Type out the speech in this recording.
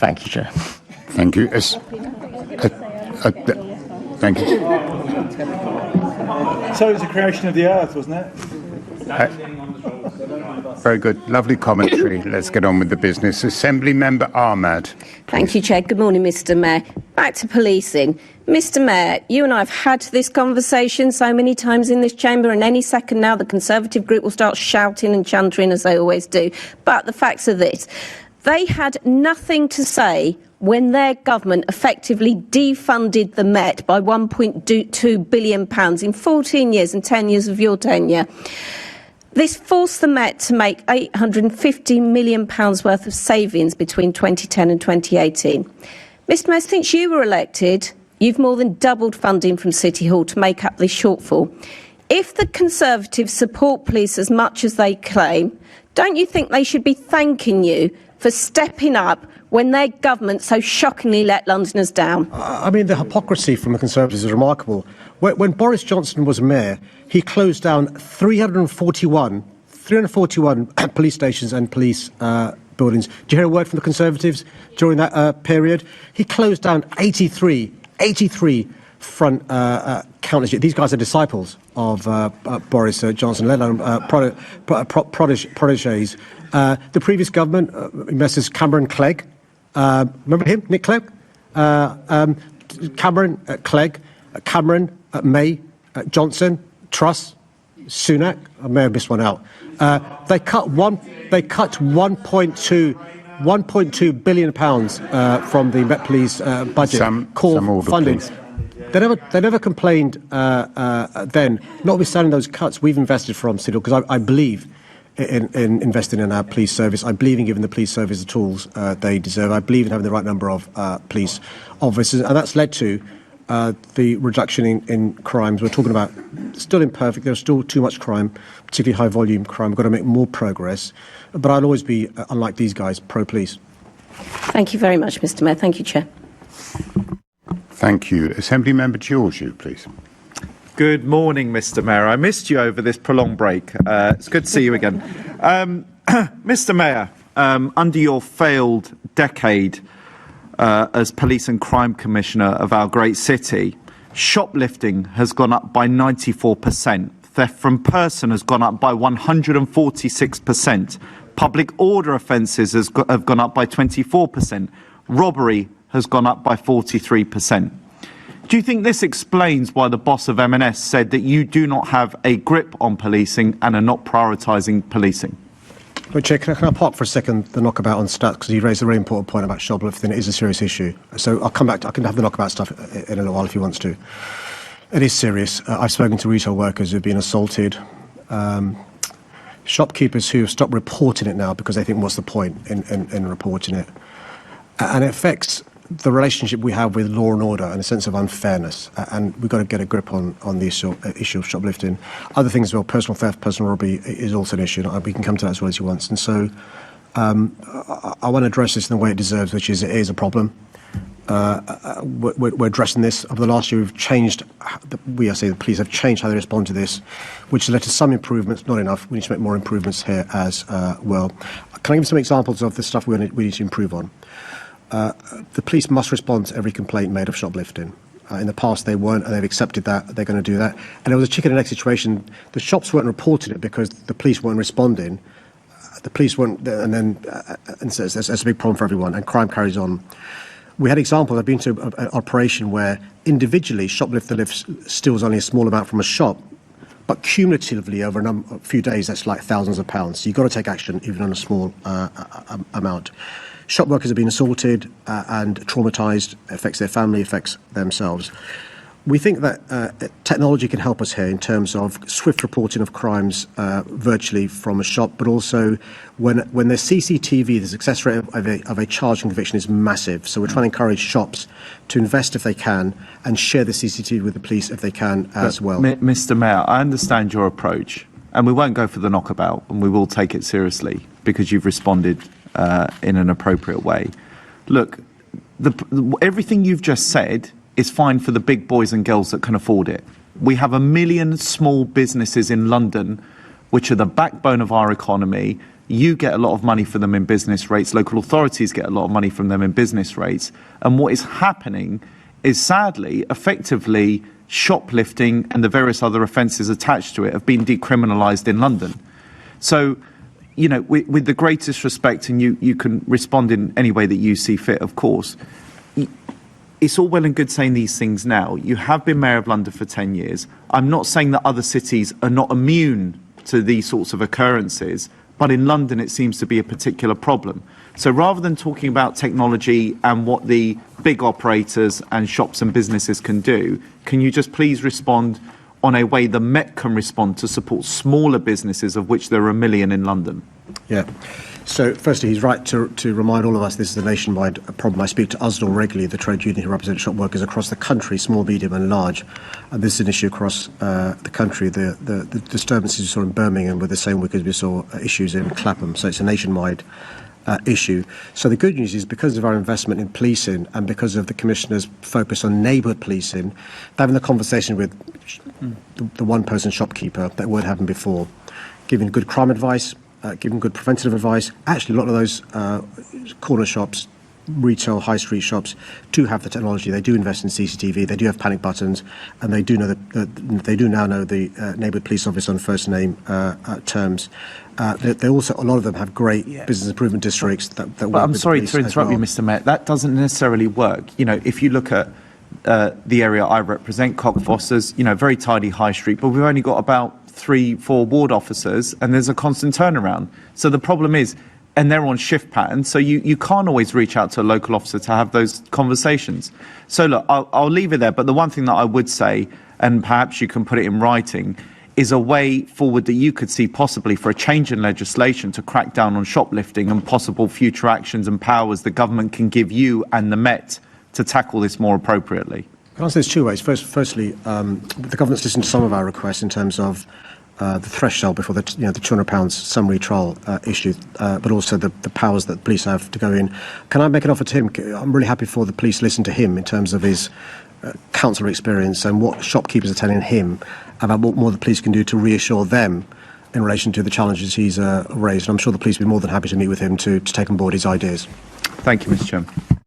Thank you, Chair. Thank you. Thank you. So it was the creation of the earth, wasn't it? Very good. Lovely commentary. Let's get on with the business. Assembly Member Ahmad. Thank you, Chair. Good morning, Mr Mayor. Back to policing. Mr Mayor, you and I have had this conversation so many times in this chamber, and any second now the Conservative group will start shouting and chanting as they always do. But the facts are this. They had nothing to say when their government effectively defunded the Met by £1.2 billion in 14 years and 10 years of your tenure. This forced the Met to make £850 million worth of savings between 2010 and 2018. Mr Mayor, since you were elected, you've more than doubled funding from City Hall to make up this shortfall. If the Conservatives support police as much as they claim, don't you think they should be thanking you for stepping up when their government so shockingly let Londoners down? I mean, the hypocrisy from the Conservatives is remarkable. When Boris Johnson was mayor, he closed down 341 police stations and police buildings. Did you hear a word from the Conservatives during that period? He closed down 83 front counters. These guys are disciples of Boris Johnson, let alone protégés. The previous government, Messrs Cameron Clegg, remember him, Nick Clegg? Cameron Clegg, Cameron May, Johnson, Truss, Sunak. I may have missed one out. They cut 1.2 billion pounds from the Met Police budget, core funding. They never complained then. Notwithstanding those cuts, we've invested from City Hall because I believe in investing in our police service. I believe in giving the police service the tools they deserve. I believe in having the right number of police officers, and that's led to the reduction in crimes. We're talking about still imperfect. There's still too much crime, particularly high volume crime. We've got to make more progress. But I'll always be, unlike these guys, pro-police. Thank you very much, Mr Mayor. Thank you, Chair. Thank you. Assembly Member Georgiou, please. Good morning, Mr Mayor. I missed you over this prolonged break. It's good to see you again. Mr Mayor, under your failed decade as Police and Crime Commissioner of our great city, shoplifting has gone up by 94%. Theft from person has gone up by 146%. Public order offences have gone up by 24%. Robbery has gone up by 43%. Do you think this explains why the boss of M&S said that you do not have a grip on policing and are not prioritising policing? But Chair, can I park for a second the knockabout on stats, because you raised a very important point about shoplifting. It is a serious issue. So I'll come back. I can have the knockabout stuff in a little while if he wants to. It is serious. I've spoken to retail workers who've been assaulted, shopkeepers who have stopped reporting it now because they think, what's the point in reporting it? And it affects the relationship we have with law and order and a sense of unfairness. And we've got to get a grip on the issue of shoplifting. Other things as well, personal theft, personal robbery is also an issue. We can come to that as well as he wants. And so I want to address this in the way it deserves, which is it is a problem. We're addressing this. Over the last year, we've changed, the police have changed how they respond to this, which has led to some improvements, not enough. We need to make more improvements here as well. Can I give some examples of the stuff we need to improve on? The police must respond to every complaint made of shoplifting. In the past, they weren't, and they've accepted that. They're going to do that. And it was a chicken and egg situation. The shops weren't reporting it because the police weren't responding. The police weren't, and so it's a big problem for everyone, and crime carries on. We had examples. I've been to an operation where individually shoplifter steals only a small amount from a shop, but cumulatively over a few days, that's like thousands of pounds. So you've got to take action even on a small amount. Shop workers have been assaulted and traumatised, affects their family, affects themselves. We think that technology can help us here in terms of swift reporting of crimes virtually from a shop, but also when there's CCTV, the success rate of a charge and conviction is massive. So we're trying to encourage shops to invest if they can and share the CCTV with the police if they can as well. Mr Mayor, I understand your approach, and we won't go for the knockabout, and we will take it seriously because you've responded in an appropriate way. Look, everything you've just said is fine for the big boys and girls that can afford it. We have 1 million small businesses in London, which are the backbone of our economy. You get a lot of money for them in business rates. Local authorities get a lot of money from them in business rates. And what is happening is, sadly, effectively, shoplifting and the various other offences attached to it have been decriminalised in London. So, you know, with the greatest respect, and you can respond in any way that you see fit, of course, it's all well and good saying these things now. You have been Mayor of London for 10 years. I'm not saying that other cities are not immune to these sorts of occurrences, but in London it seems to be a particular problem. So rather than talking about technology and what the big operators and shops and businesses can do, can you just please respond on a way the Met can respond to support smaller businesses, of which there are 1 million in London? Yeah. So, firstly, he's right to remind all of us this is a nationwide problem. I speak to USDOL regularly, the trade union who represents shop workers across the country, small, medium and large. And this is an issue across the country. The disturbances we saw in Birmingham were the same week as we saw issues in Clapham. So it's a nationwide issue. So the good news is, because of our investment in policing and because of the Commissioner's focus on neighbourhood policing, having the conversation with the one-person shopkeeper that would happen before, giving good crime advice, giving good preventative advice. Actually, a lot of those corner shops, retail high street shops, do have the technology. They do invest in CCTV. They do have panic buttons, and they do know they do now know the neighbourhood police officer on first name terms. They also, a lot of them have great business improvement districts that work. But I'm with sorry the police to interrupt you, Mr. Mayor. That doesn't necessarily work. You know, if you look at the area I represent, Cockfosters, you know, very tidy high street, but we've only got about 3-4 ward officers, and there's a constant turnaround. So the problem is, and they're on shift patterns, so you can't always reach out to a local officer to have those conversations. So look, I'll leave it there, but the one thing that I would say, and perhaps you can put it in writing, is a way forward that you could see possibly for a change in legislation to crack down on shoplifting and possible future actions and powers the government can give you and the Met to tackle this more appropriately. Can I answer this two ways? Firstly, the government's listened to some of our requests in terms of the threshold before the £200 summary trial issue, but also the powers that the police have to go in. Can I make an offer to him? I'm really happy for the police to listen to him in terms of his councillor experience and what shopkeepers are telling him about what more the police can do to reassure them in relation to the challenges he's raised. And I'm sure the police will be more than happy to meet with him to take on board his ideas. Thank you, Mr. Chairman.